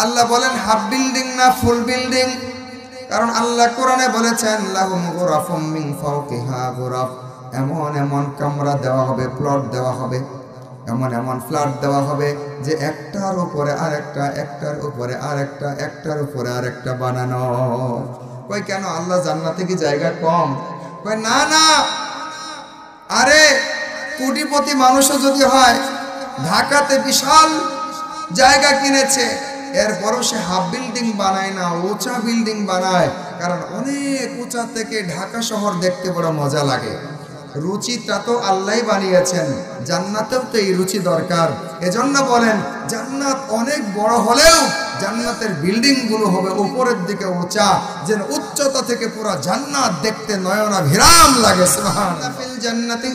আল্লাহ বলেন half building না ফুল building, কারণ আল্লাহ কোরআনে বলেছেন লাহুম গুরাফুম মিন ফাওকিহা গুরাফ, এমন এমন কামরা দেওয়া হবে, প্লট দেওয়া হবে, এমন এমন ফ্ল্যাট দেওয়া হবে যে একটার উপরে আরেকটা, একটার উপরে আরেকটা, একটার উপরে আরেকটা বানানো। কই কেন আল্লাহ জান্নাতে কি জায়গা কম? কই না না, আরে কোটিপতি মানুষও যদি হয়, ঢাকাতে বিশাল জায়গা কিনেছে, এরপরও সে হাফ বিল্ডিং বানায় না, উঁচা বিল্ডিং বানায়, কারণ অনেক উঁচা থেকে ঢাকা শহর দেখতে বড় মজা লাগে। রুচিটা তো আল্লাহ বানিয়েছেন, জান্নাতেও তো এই রুচি দরকার। এজন্য বলেন জান্নাত অনেক বড় হলেও জান্নাতের বিল্ডিং গুলো হবে উপরের দিকে উঁচা, যেন উচ্চতা থেকে পুরো জান্নাত দেখতে নয়নাভিরাম লাগে। সুবহানাল্লাহ। ফিল জান্নাতি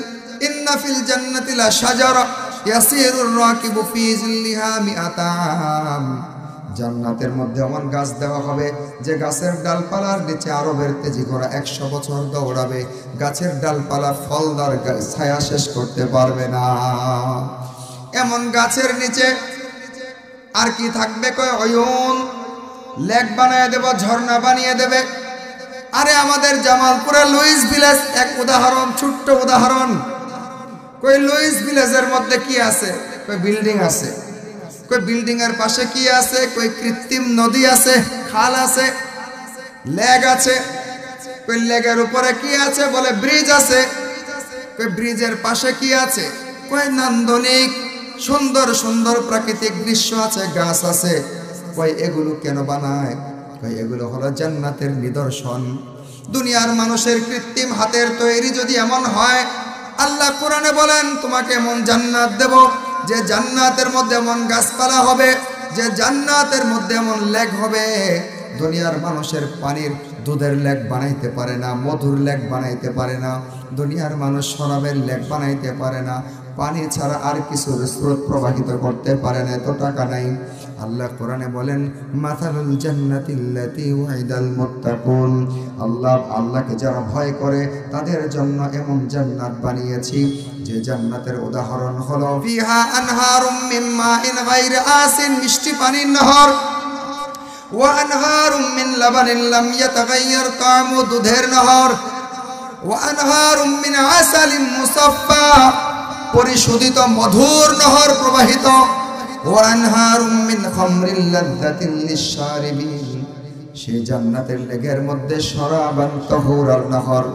ইন্না ফিল জান্নাতি লা শাজারা ইয়াসিরুর রাকিবু ফি জিল্লিহা মিআতা আম। জান্নাতের মধ্যে এমন গাছ দেওয়া হবে যে গাছের ডালপালার নিচে আরবের তেজি ঘোড়া 100 বছর দৌড়াবে, গাছের ডালপালা ফলদার ছায়া শেষ করতে পারবে না। এমন গাছের নিচে আর কি থাকবে? কয় অয়ুন, লেক বানিয়ে দেব, ঝর্ণা বানিয়ে দেবে। আরে আমাদের জামালপুরের লুইস ভিলেজ এক উদাহরণ, ছোট্ট উদাহরণ। কই লুইস ভিলেজের মধ্যে কি আছে? কই বিল্ডিং আছে। কই বিল্ডিং এর পাশে কি আছে? কই কৃত্রিম নদী আছে, খাল আছে, লেক আছে। কই লেকের উপরে কি আছে? বলে ব্রিজ আছে। কই ব্রিজের পাশে কি আছে? কই নান্দনিক সুন্দর সুন্দর প্রাকৃতিক দৃশ্য আছে, গাছ আছে। কই এগুলো কেন বানায়? কই এগুলো হলো জান্নাতের নিদর্শন। দুনিয়ার মানুষের কৃত্রিম হাতের তৈরি যদি এমন হয়, আল্লাহ কোরআনে বলেন তোমাকে এমন জান্নাত দেব যে জান্নাতের মধ্যে এমন গাছপালা হবে, যে জান্নাতের মধ্যে এমন লেক হবে, দুনিয়ার মানুষের পানির দুধের লেক বানাইতে পারে না, মধুর লেক বানাইতে পারে না, দুনিয়ার মানুষ শরাবের লেক বানাইতে পারে না, পানি ছাড়া আর কিছু স্রোত প্রবাহিত করতে পারে না, এত টাকা নাই। আল্লাহ কোরআনে বলেন মাথালুল জান্নাতিল্লাতী ওয়াইদাল মুত্তাকুন, আল্লাহকে যারা ভয় করে তাদের জন্য এমন জান্নাত বানিয়েছি যে জান্নাতের উদাহরণ হলো ফিহা আনহারুম মিন মাইন গায়রি আসিন, মিষ্টি পানির নহর, ওয়া আনহারুম মিন লাবানিন লাম ইয়াতাগায়্যার তা'মু, দুধের নহর, ওয়া আনহারুম মিন আসালিন মুসাফফা, পরিশোধিত মধুর নহর প্রবাহিত, ওয়া আনহারুম মিন খামরিল লাযযাতিন লিশ-শারিবিন, সেই জান্নাতের লেকের মধ্যে শরাবান তাহুরাল নহর,